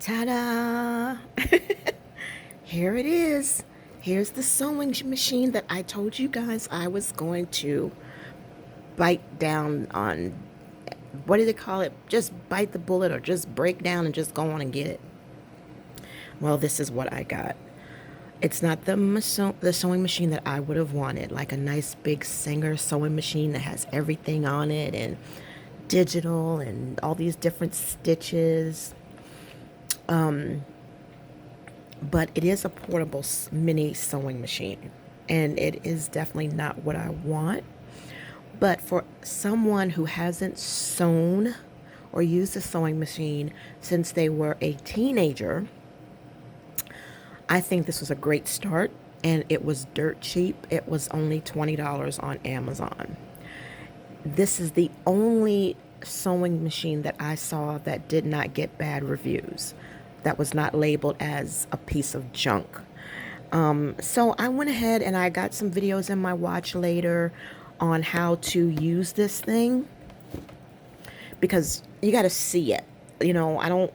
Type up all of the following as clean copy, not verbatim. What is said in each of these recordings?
Ta-da! Here it is. Here's the sewing machine that I told you guys I was going to bite down on. What do they call it? Just bite the bullet or just break down and just go on and get it. Well, this is what I got. It's not the sewing machine that I would have wanted, like a nice big Singer sewing machine that has everything on it and digital and all these different stitches. But it is a portable mini sewing machine, and it is definitely not what I want. But for someone who hasn't sewn or used a sewing machine since they were a teenager, I think this was a great start, and it was dirt cheap. It was only $20 on Amazon. This is the only sewing machine that I saw that did not get bad reviews, that was not labeled as a piece of junk. So I went ahead and I got some videos in my watch later on how to use this thing, because you got to see it. I don't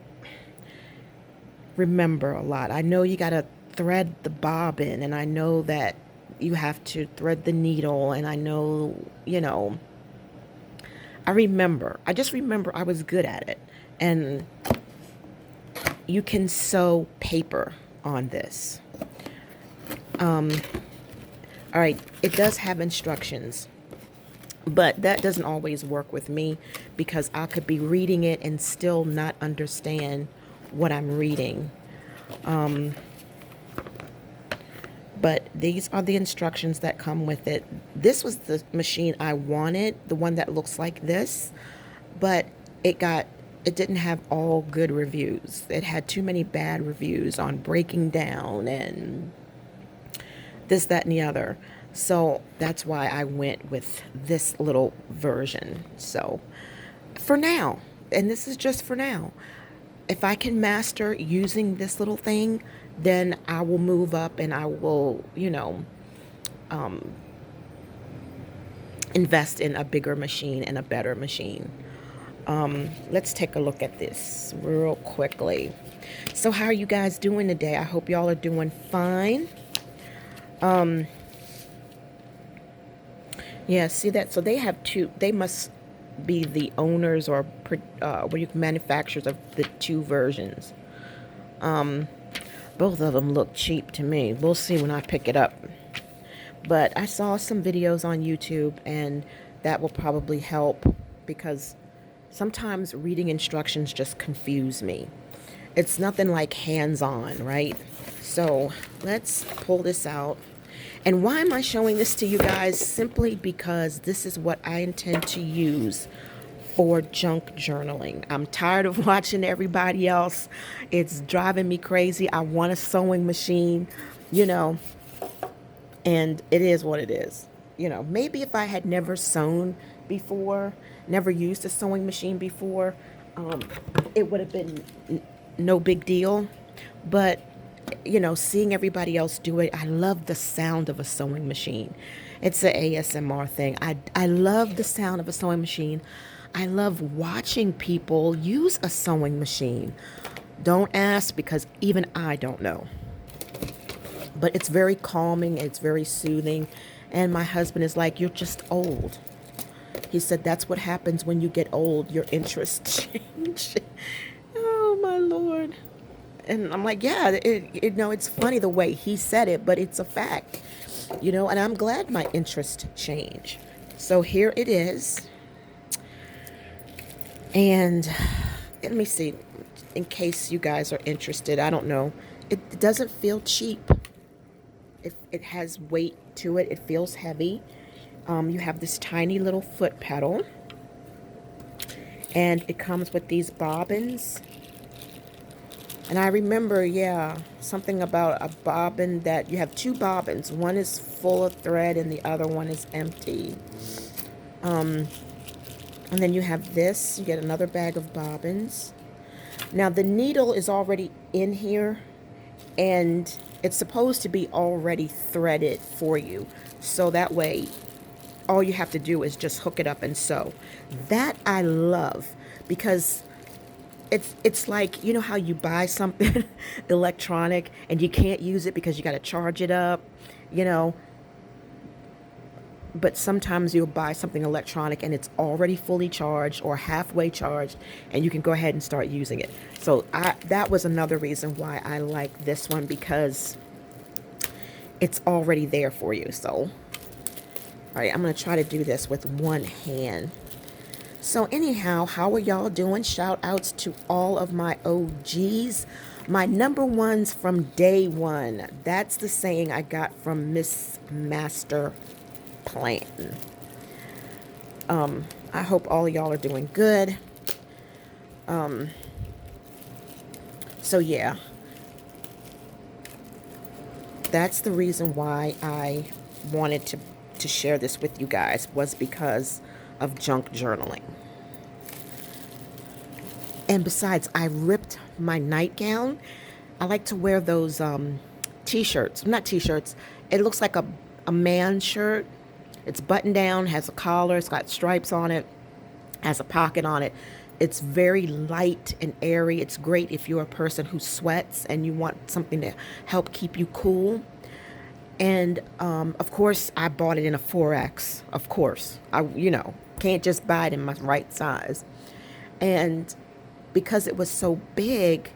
remember a lot. I know you got to thread the bobbin, and I know that you have to thread the needle, and I know, I just remember I was good at it. And you can sew paper on this. All right, it does have instructions, but that doesn't always work with me, because I could be reading it and still not understand what I'm reading. But these are the instructions that come with it. This was the machine I wanted, the one that looks like this, but it didn't have all good reviews. It had too many bad reviews on breaking down and this, that, and the other. So that's why I went with this little version. So for now, and this is just for now, if I can master using this little thing, then I will move up and I will, invest in a bigger machine and a better machine. Let's take a look at this real quickly. So how are you guys doing today? I hope y'all are doing fine. Yeah, see that? So they have two, they must be the owners or manufacturers of the two versions. Both of them look cheap to me. We'll see when I pick it up. But I saw some videos on YouTube, and that will probably help, because sometimes reading instructions just confuse me. It's nothing like hands-on, right? So let's pull this out. And why am I showing this to you guys? Simply because this is what I intend to use for junk journaling. I'm tired of watching everybody else. It's driving me crazy. I want a sewing machine, and it is what it is. Maybe if I had never sewn before, never used a sewing machine before, it would have been no big deal. But seeing everybody else do it, I love the sound of a sewing machine. It's an ASMR thing. I love the sound of a sewing machine. I love watching people use a sewing machine. Don't ask, because even I don't know. But it's very calming. It's very soothing. And my husband is like, "You're just old." He said, "That's what happens when you get old. Your interests change." Oh, my Lord. And I'm like, yeah, it's funny the way he said it, but it's a fact, and I'm glad my interest changed. So here it is. And let me see, in case you guys are interested, I don't know. It doesn't feel cheap. It has weight to it. It feels heavy. You have this tiny little foot pedal. And it comes with these bobbins. And I remember, something about a bobbin, that you have two bobbins. One is full of thread and the other one is empty. And then you have this. You get another bag of bobbins. Now the needle is already in here, and it's supposed to be already threaded for you. So that way, all you have to do is just hook it up and sew. That I love, because it's like, you know how you buy something electronic and you can't use it because you got to charge it up, you know, but sometimes you'll buy something electronic and it's already fully charged or halfway charged and you can go ahead and start using it. So that was another reason why I like this one, because it's already there for you. So, all right, I'm going to try to do this with one hand. So anyhow, how are y'all doing? Shout outs to all of my OGs, my number ones from day one. That's the saying I got from Miss Master Plan. I hope all of y'all are doing good. So yeah, that's the reason why I wanted to share this with you guys, was because of junk journaling. And besides, I ripped my nightgown. I like to wear those t-shirts. Not t-shirts. It looks like a man's shirt. It's buttoned down, has a collar, it's got stripes on it, has a pocket on it. It's very light and airy. It's great if you're a person who sweats and you want something to help keep you cool. And of course, I bought it in a 4X. Of course, can't just buy it in my right size. And because it was so big,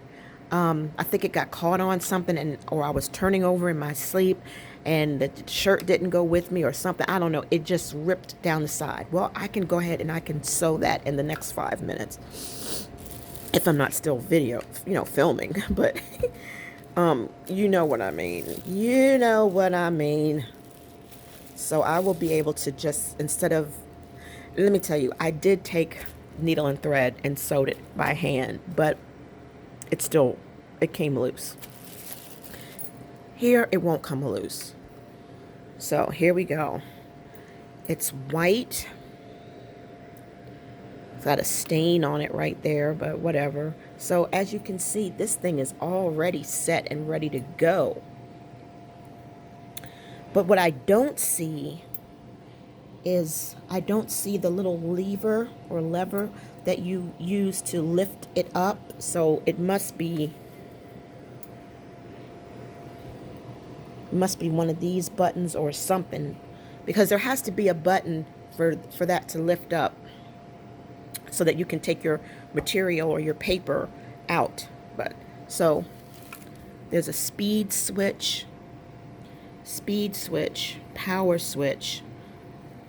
I think it got caught on something, or I was turning over in my sleep and the shirt didn't go with me or something. I don't know. It just ripped down the side. Well, I can go ahead and I can sew that in the next 5 minutes if I'm not still filming. But you know what I mean. You know what I mean. So I will be able to just, let me tell you, I did take needle and thread and sewed it by hand, but it came loose. Here, it won't come loose. So here we go. It's white. It's got a stain on it right there, but whatever. So as you can see, this thing is already set and ready to go. But what I don't see is, I don't see the little lever that you use to lift it up. So it must be one of these buttons or something, because there has to be a button for that to lift up so that you can take your material or your paper out. But so there's a speed switch, power switch,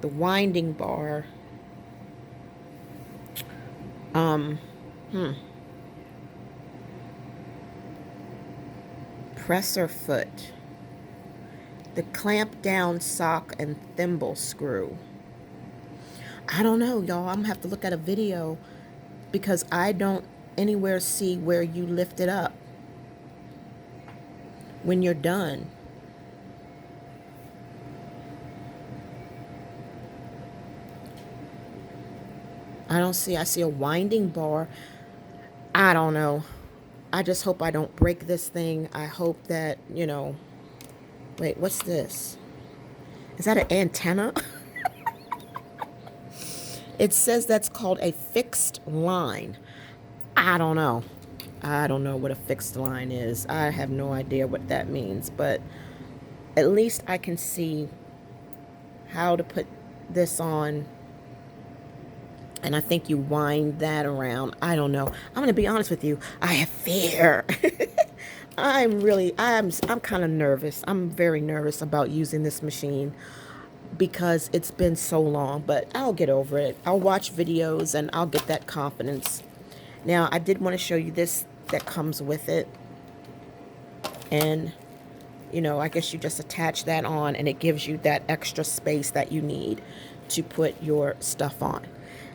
the winding bar, presser foot, the clamp down sock and thimble screw. I don't know, y'all. I'm gonna have to look at a video because I don't anywhere see where you lift it up when you're done. I see a winding bar. I don't know. I just hope I don't break this thing. I hope that, wait, what's this? Is that an antenna? It says that's called a fixed line. I don't know. I don't know what a fixed line is. I have no idea what that means, but at least I can see how to put this on. And I think you wind that around. I don't know. I'm going to be honest with you. I have fear. I'm kind of nervous. I'm very nervous about using this machine because it's been so long, but I'll get over it. I'll watch videos and I'll get that confidence. Now, I did want to show you this that comes with it. And, I guess you just attach that on and it gives you that extra space that you need to put your stuff on.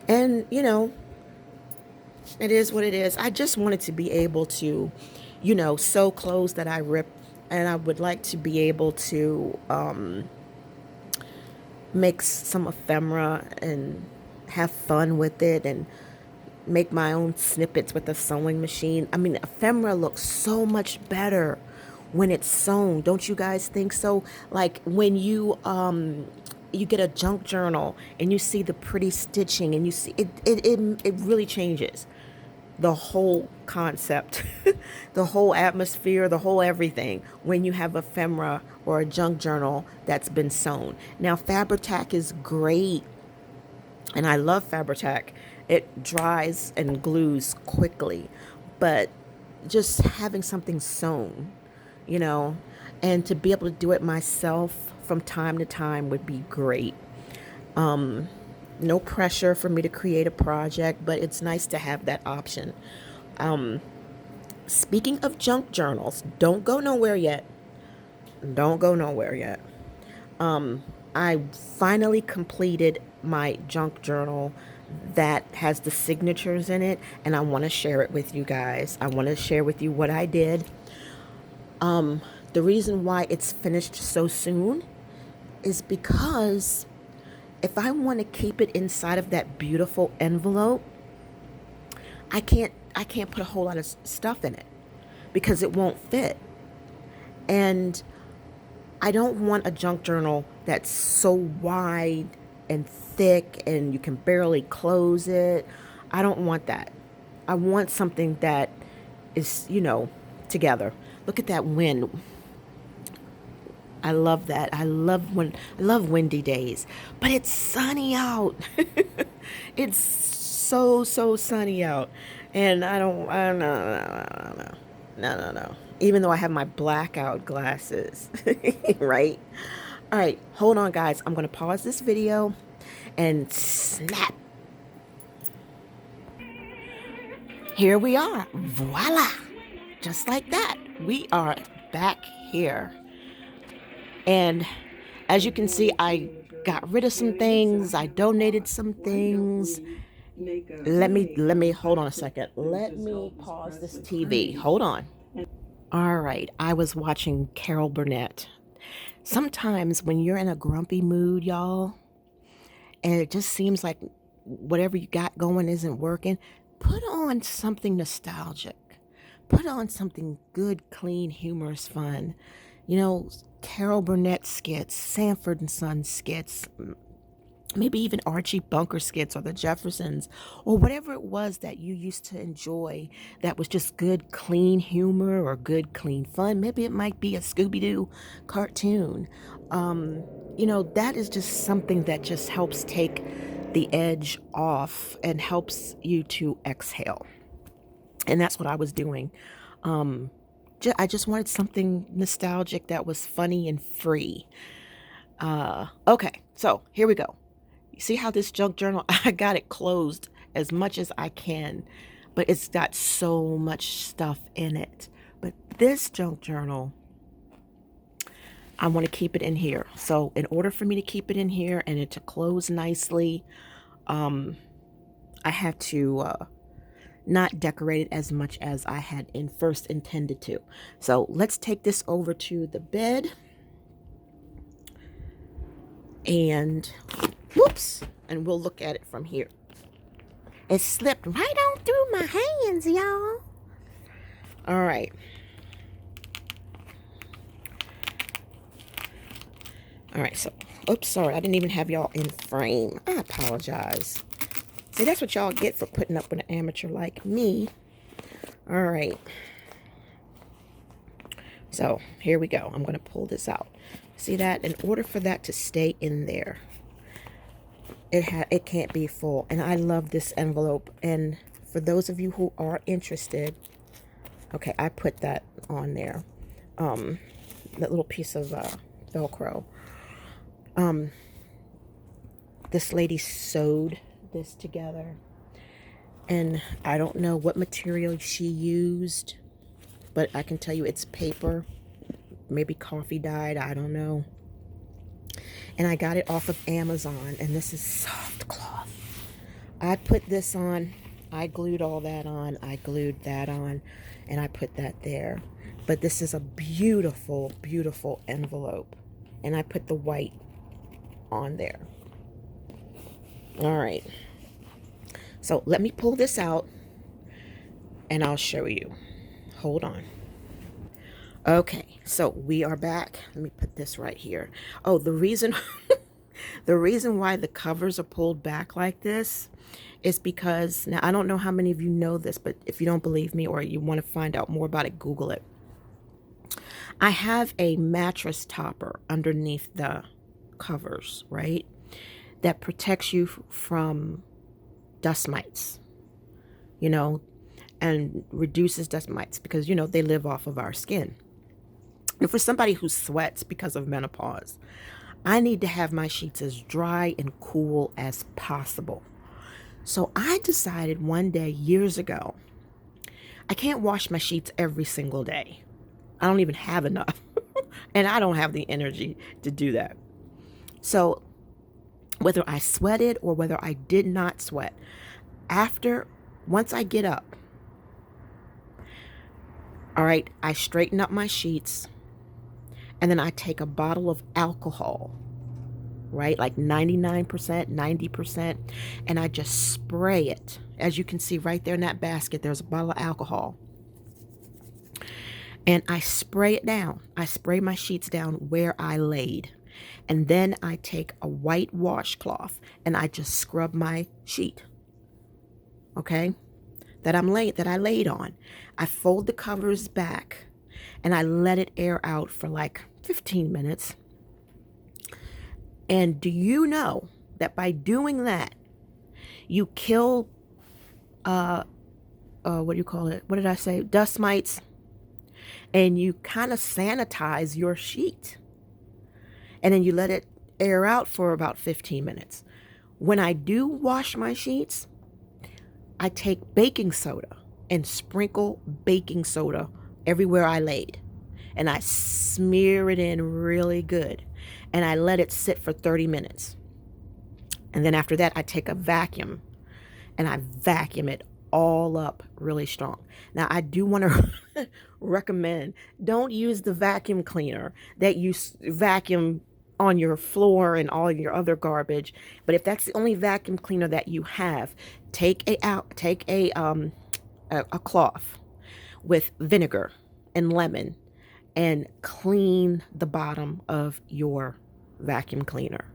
And, it is what it is. I just wanted to be able to, sew clothes that I rip. And I would like to be able to make some ephemera and have fun with it and make my own snippets with a sewing machine. I mean, ephemera looks so much better when it's sewn. Don't you guys think so? Like when you get a junk journal and you see the pretty stitching and you see it really changes. the whole concept, the whole atmosphere, the whole everything when you have ephemera or a junk journal that's been sewn. Now, Fabri-Tac is great, and I love Fabri-Tac. It dries and glues quickly, but just having something sewn, you know, and to be able to do it myself from time to time would be great. No pressure for me to create a project, but it's nice to have that option. Speaking of junk journals, don't go nowhere yet. Don't go nowhere yet. I finally completed my junk journal that has the signatures in it, and I want to share it with you guys. I want to share with you what I did. The reason why it's finished so soon is because if I want to keep it inside of that beautiful envelope, I can't put a whole lot of stuff in it because it won't fit. And I don't want a junk journal that's so wide and thick and you can barely close it. I don't want that. I want something that is, together. Look at that wind. I love that. I love windy days, but it's sunny out. It's so sunny out, and I don't know, no. Even though I have my blackout glasses, right? All right, hold on, guys. I'm gonna pause this video, and snap. Here we are. Voila! Just like that, we are back here. And as you can see, I got rid of some things. I donated some things. Let me hold on a second. Let me pause this TV. Hold on. All right. I was watching Carol Burnett. Sometimes when you're in a grumpy mood, y'all, and it just seems like whatever you got going isn't working, put on something nostalgic. Put on something good, clean, humorous, fun. Carol Burnett skits, Sanford and Son skits, maybe even Archie Bunker skits or the Jeffersons, or whatever it was that you used to enjoy that was just good, clean humor or good, clean fun. Maybe it might be a Scooby-Doo cartoon. That is just something that just helps take the edge off and helps you to exhale. And that's what I was doing. I just wanted something nostalgic that was funny and free. Okay, so here we go. You see how this junk journal, I got it closed as much as I can, but it's got so much stuff in it. But this junk journal, I want to keep it in here. So in order for me to keep it in here and it to close nicely, I had to not decorate it as much as I had first intended to. So let's take this over to the bed. And whoops, and we'll look at it from here. It slipped right on through my hands, y'all. All right. All right, so, oops, sorry, I didn't even have y'all in frame. I apologize. See, that's what y'all get for putting up with an amateur like me. All right. So, here we go. I'm going to pull this out. See that? In order for that to stay in there, it can't be full. And I love this envelope. And for those of you who are interested, okay, I put that on there. That little piece of Velcro. This lady sewed this together, and I don't know what material she used, but I can tell you it's paper, maybe coffee dyed, I don't know. And I got it off of Amazon, and this is soft cloth. I put this on, I glued all that on, I glued that on, and I put that there. But this is a beautiful, beautiful envelope, and I put the white on there. All right, so let me pull this out and I'll show you. Hold on. Okay, so we are back. Let me put this right here. Oh, the reason the reason why the covers are pulled back like this is because, now I don't know how many of you know this, but if you don't believe me or you want to find out more about it, Google it. I have a mattress topper underneath the covers, right? That protects you from dust mites, you know, and reduces dust mites because, they live off of our skin. And for somebody who sweats because of menopause, I need to have my sheets as dry and cool as possible. So I decided one day years ago, I can't wash my sheets every single day. I don't even have enough. And I don't have the energy to do that. So whether I sweated or whether I did not sweat, once I get up, all right, I straighten up my sheets and then I take a bottle of alcohol, right? Like 99%, 90%, and I just spray it. As you can see right there in that basket, there's a bottle of alcohol. And I spray it down. I spray my sheets down where I laid. And then I take a white washcloth and I just scrub my sheet. Okay? That I laid on. I fold the covers back and I let it air out for like 15 minutes. And do you know that by doing that, you kill, what do you call it? What did I say? Dust mites. And you kind of sanitize your sheet. And then you let it air out for about 15 minutes. When I do wash my sheets, I take baking soda and sprinkle baking soda everywhere I laid. And I smear it in really good. And I let it sit for 30 minutes. And then after that, I take a vacuum and I vacuum it all up really strong. Now, I do want to recommend, don't use the vacuum cleaner that you vacuum on your floor and all your other garbage. But if that's the only vacuum cleaner that you have, take a cloth with vinegar and lemon and clean the bottom of your vacuum cleaner.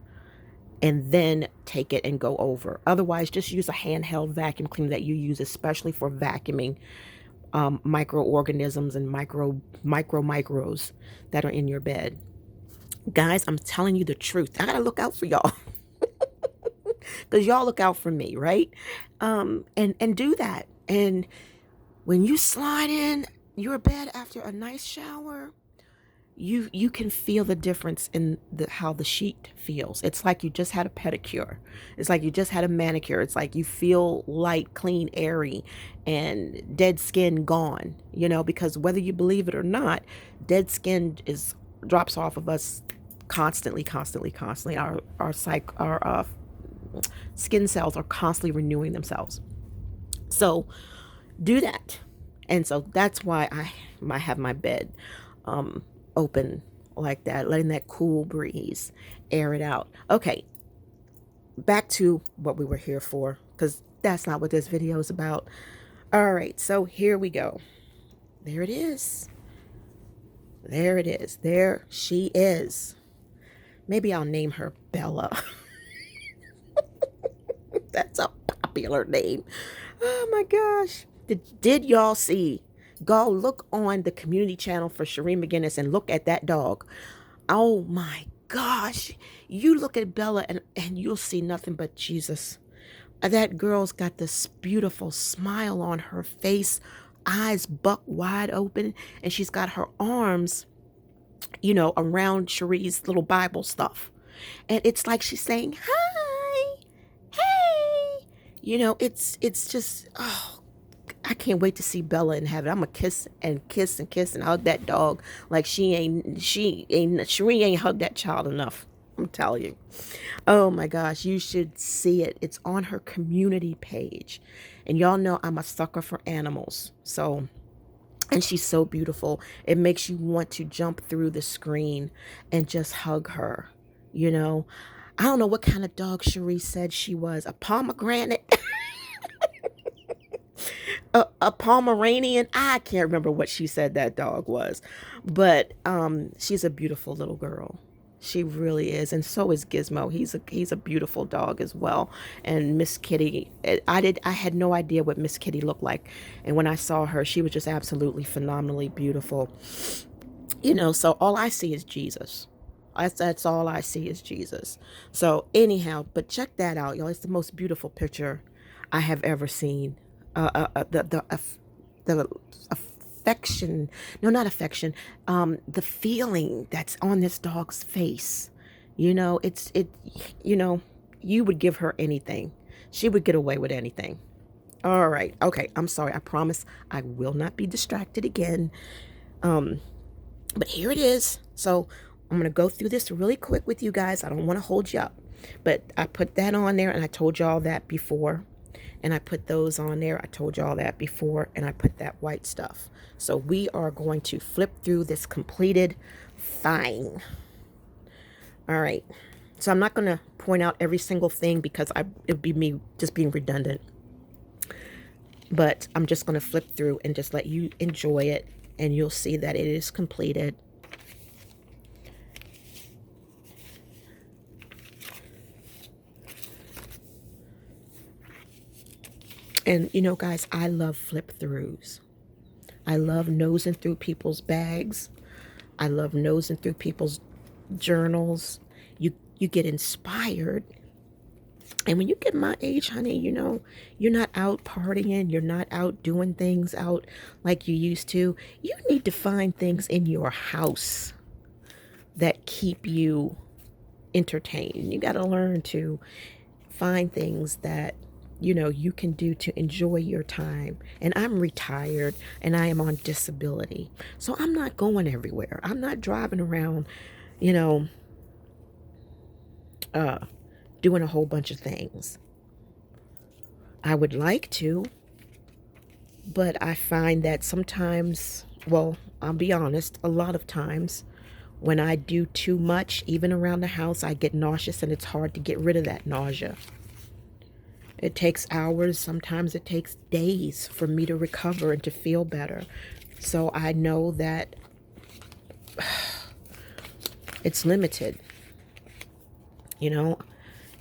And then take it and go over. Otherwise, just use a handheld vacuum cleaner that you use, especially for vacuuming microorganisms and micros that are in your bed. Guys, I'm telling you the truth. I gotta look out for y'all. Because y'all look out for me, right? And do that. And when you slide in your bed after a nice shower, you can feel the difference in how the sheet feels. It's like you just had a pedicure. It's like you just had a manicure. It's like you feel light, clean, airy, and dead skin gone. Because whether you believe it or not, dead skin drops off of us constantly. Our skin cells are constantly renewing themselves. So do that. And so that's why I have my bed open like that, letting that cool breeze air it out. Okay, back to what we were here for, because that's not what this video is about. All right, so here we go. There it is. There she is. Maybe I'll name her Bella. That's a popular name. Oh my gosh. Did y'all see? Go look on the community channel for Sheree McGinnis and look at that dog. Oh my gosh. You look at Bella and you'll see nothing but Jesus. That girl's got this beautiful smile on her face, eyes buck wide open, and she's got her arms, around Sheree's little Bible stuff. And it's like she's saying, hi, hey. It's just, oh, I can't wait to see Bella in heaven. I'm gonna kiss and hug that dog like Sheree ain't hugged that child enough. I'm telling you. Oh my gosh, you should see it. It's on her community page. And y'all know I'm a sucker for animals. And she's so beautiful. It makes you want to jump through the screen and just hug her. I don't know what kind of dog Sheree said she was. A pomegranate. A Pomeranian. I can't remember what she said that dog was, but she's a beautiful little girl. She really is, and so is Gizmo. He's a beautiful dog as well. And Miss Kitty, I had no idea what Miss Kitty looked like, and when I saw her, she was just absolutely phenomenally beautiful. So all I see is Jesus. That's all I see is Jesus. So anyhow, but check that out, y'all. It's the most beautiful picture I have ever seen. The affection, no, not affection, the feeling that's on this dog's face. You know, you would give her anything. She would get away with anything. All right. Okay. I'm sorry. I promise I will not be distracted again. Um, but here it is. So I'm going to go through this really quick with you guys. I don't want to hold you up. But I put that on there, and I told you all that before. And I put those on there. I told you all that before. And I put that white stuff. So we are going to flip through this completed thing. All right. So I'm not going to point out every single thing because it would be me just being redundant. But I'm just going to flip through and just let you enjoy it. And you'll see that it is completed. And guys, I love flip throughs. I love nosing through people's bags. I love nosing through people's journals. You get inspired. And when you get my age, honey, you're not out partying. You're not out doing things out like you used to. You need to find things in your house that keep you entertained. You got to learn to find things that you can do to enjoy your time. And I'm retired and I am on disability. So I'm not going everywhere. I'm not driving around, doing a whole bunch of things. I would like to, but I find that sometimes, well, I'll be honest, a lot of times when I do too much, even around the house, I get nauseous and it's hard to get rid of that nausea. It takes hours, sometimes it takes days for me to recover and to feel better. So I know that it's limited.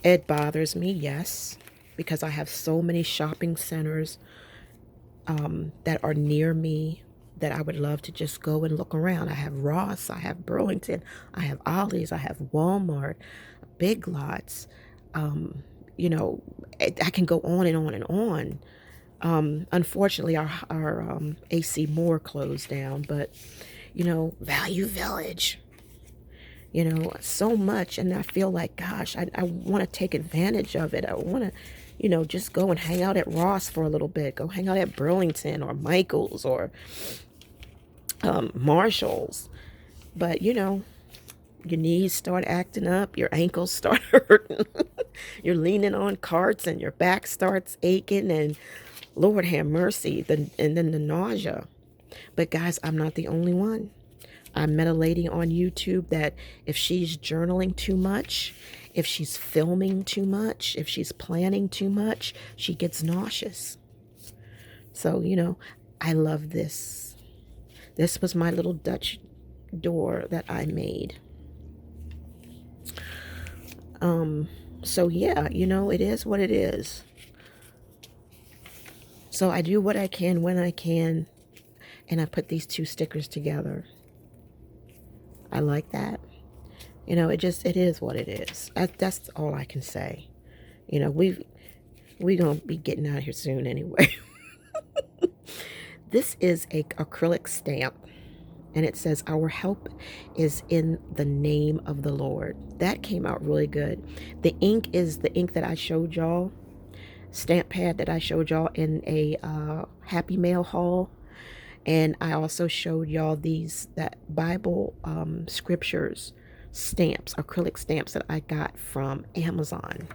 It bothers me, yes, because I have so many shopping centers that are near me that I would love to just go and look around. I have Ross, I have Burlington, I have Ollie's, I have Walmart, Big Lots. I can go on and on and on. Unfortunately, our AC Moore closed down, but Value Village, so much. And I feel like, gosh, I want to take advantage of it. I want to, just go and hang out at Ross for a little bit, go hang out at Burlington or Michael's or Marshall's. But, your knees start acting up, your ankles start hurting, you're leaning on carts and your back starts aching, and Lord have mercy, and then the nausea. But guys, I'm not the only one. I met a lady on YouTube that if she's journaling too much, if she's filming too much, if she's planning too much, she gets nauseous. So, I love this. This was my little Dutch door that I made. So yeah, it is what it is. So I do what I can when I can, and I put these two stickers together. I like that. It is what it is. That's all I can say. We gonna be getting out of here soon anyway. This is a acrylic stamp. And it says, "Our help is in the name of the Lord." That came out really good. The ink is the ink that I showed y'all, stamp pad that I showed y'all in a Happy Mail haul. And I also showed y'all that Bible scriptures stamps, acrylic stamps that I got from Amazon.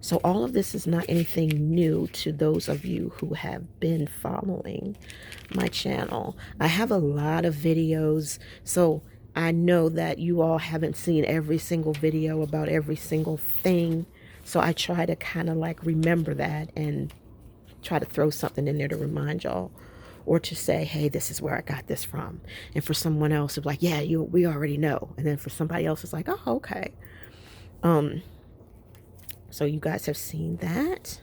So all of this is not anything new to those of you who have been following my channel. I have a lot of videos, so I know that you all haven't seen every single video about every single thing. So I try to kind of like remember that and try to throw something in there to remind y'all or to say, hey, this is where I got this from. And for someone else, it's like, yeah, we already know. And then for somebody else, it's like, oh, okay. So you guys have seen that.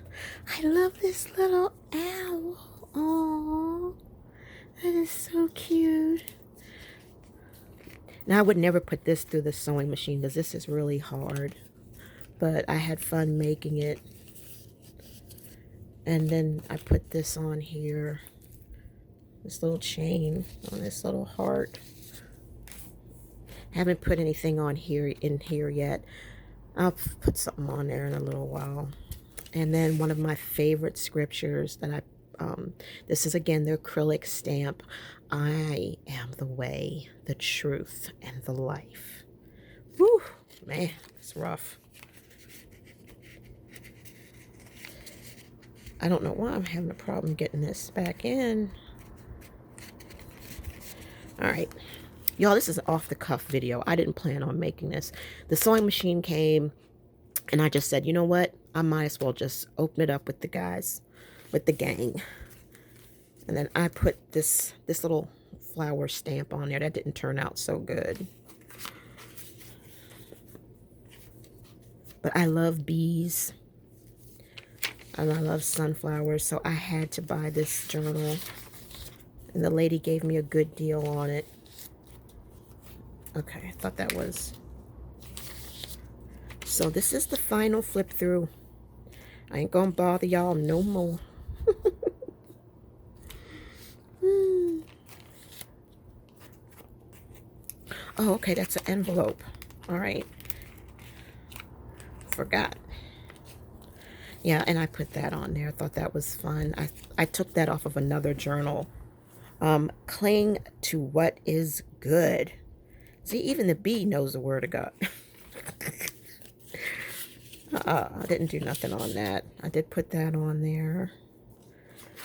I love this little owl. Oh, that is so cute. Now, I would never put this through the sewing machine because this is really hard. But I had fun making it. And then I put this on here. This little chain on this little heart. Haven't put anything on here in here yet. I'll put something on there in a little while. And then one of my favorite scriptures that this is again the acrylic stamp. I am the way, the truth, and the life. Whew, man, it's rough. I don't know why I'm having a problem getting this back in. All right. Y'all, this is an off-the-cuff video. I didn't plan on making this. The sewing machine came, and I just said, you know what? I might as well just open it up with the guys, with the gang. And then I put this little flower stamp on there. That didn't turn out so good. But I love bees. And I love sunflowers, so I had to buy this journal. And the lady gave me a good deal on it. Okay, I thought that was... So this is the final flip through. I ain't gonna bother y'all no more. Oh, okay, that's an envelope. All right. Forgot. Yeah, and I put that on there. I thought that was fun. I took that off of another journal. Cling to what is good. See, even the bee knows the word of God. I didn't do nothing on that. I did put that on there.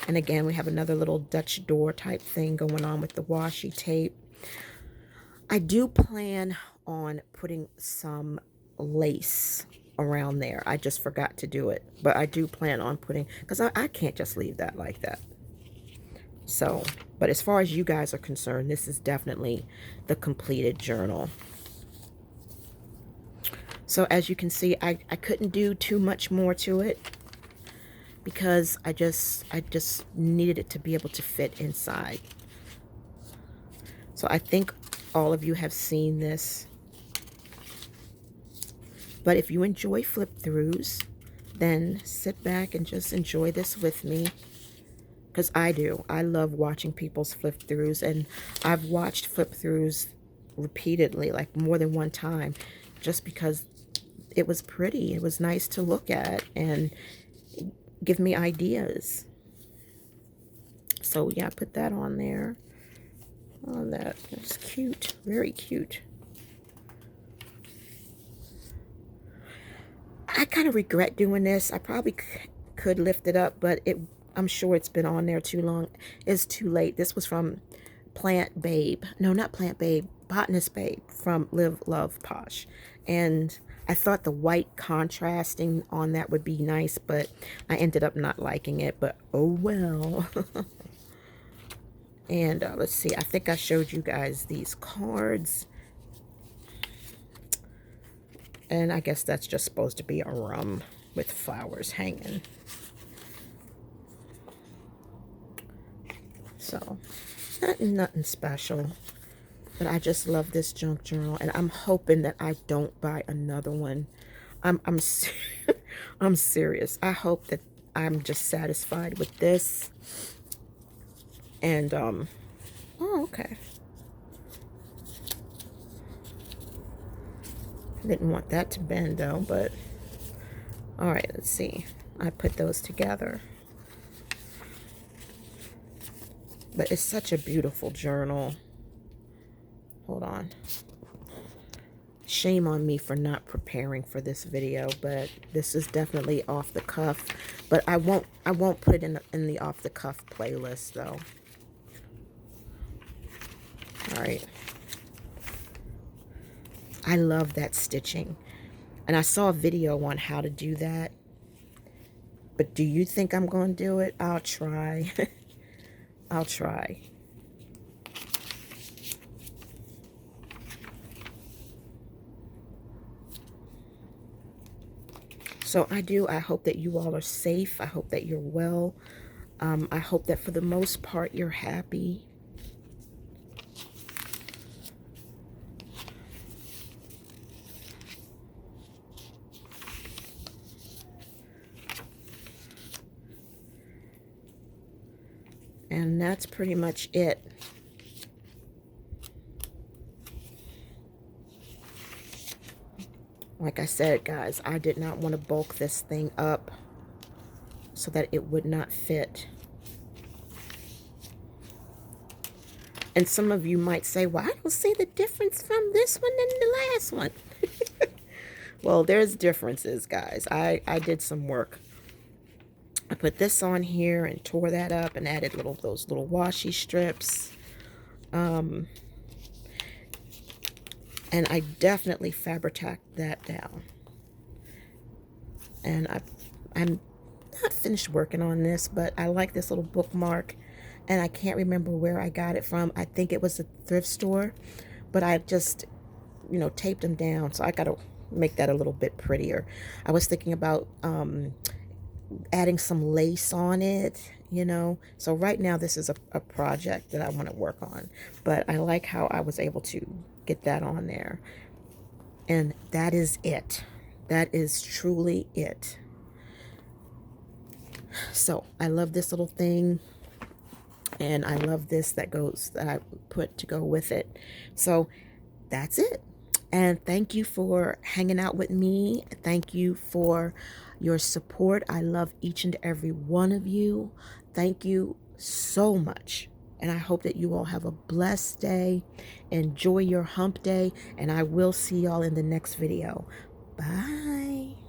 And again, we have another little Dutch door type thing going on with the washi tape. I do plan on putting some lace around there. I just forgot to do it. But I do plan on putting, because I can't just leave that like that. So, but as far as you guys are concerned, this is definitely the completed journal. So as you can see, I couldn't do too much more to it because I just needed it to be able to fit inside. So I think all of you have seen this. But if you enjoy flip throughs, then sit back and just enjoy this with me. Because I do. I love watching people's flip throughs. And I've watched flip throughs repeatedly, like more than one time, just because it was pretty. It was nice to look at and give me ideas. So yeah, I put that on there. Oh, that's cute. Very cute. I kind of regret doing this. I probably could lift it up, but I'm sure it's been on there too long. It's too late. This was from Plant Babe. No, not Plant Babe. Botanist Babe from Live, Love, Posh. And I thought the white contrasting on that would be nice, but I ended up not liking it. But oh well. And let's see. I think I showed you guys these cards. And I guess that's just supposed to be a rum with flowers hanging. So, nothing special. But I just love this junk journal. And I'm hoping that I don't buy another one. I'm I'm serious. I hope that I'm just satisfied with this. And, oh, okay. I didn't want that to bend though, but all right, let's see. I put those together. But it's such a beautiful journal. Hold on. Shame on me for not preparing for this video, but this is definitely off the cuff. But I won't put it in the off the cuff playlist though. All right. I love that stitching. And I saw a video on how to do that. But do you think I'm going to do it? I'll try. I'll try. So I hope that you all are safe. I hope that you're well. I hope that for the most part you're happy. And that's pretty much it. Like I said, guys, I did not want to bulk this thing up so that it would not fit. And some of you might say, well, I don't see the difference from this one and the last one. Well, there's differences, guys. I did some work. I put this on here and tore that up and added those little washi strips. And I definitely fabric-tacked that down. And I'm not finished working on this, but I like this little bookmark. And I can't remember where I got it from. I think it was a thrift store. But I just, you know, taped them down. So I got to make that a little bit prettier. I was thinking about adding some lace on it, you know. So right now this is a project that I want to work on. But I like how I was able to get that on there. And that is it. That is truly it. So I love this little thing. And I love this that I put to go with it. So that's it. And thank you for hanging out with me. Thank you for your support. I love each and every one of you. Thank you so much. And I hope that you all have a blessed day. Enjoy your hump day. And I will see y'all in the next video. Bye.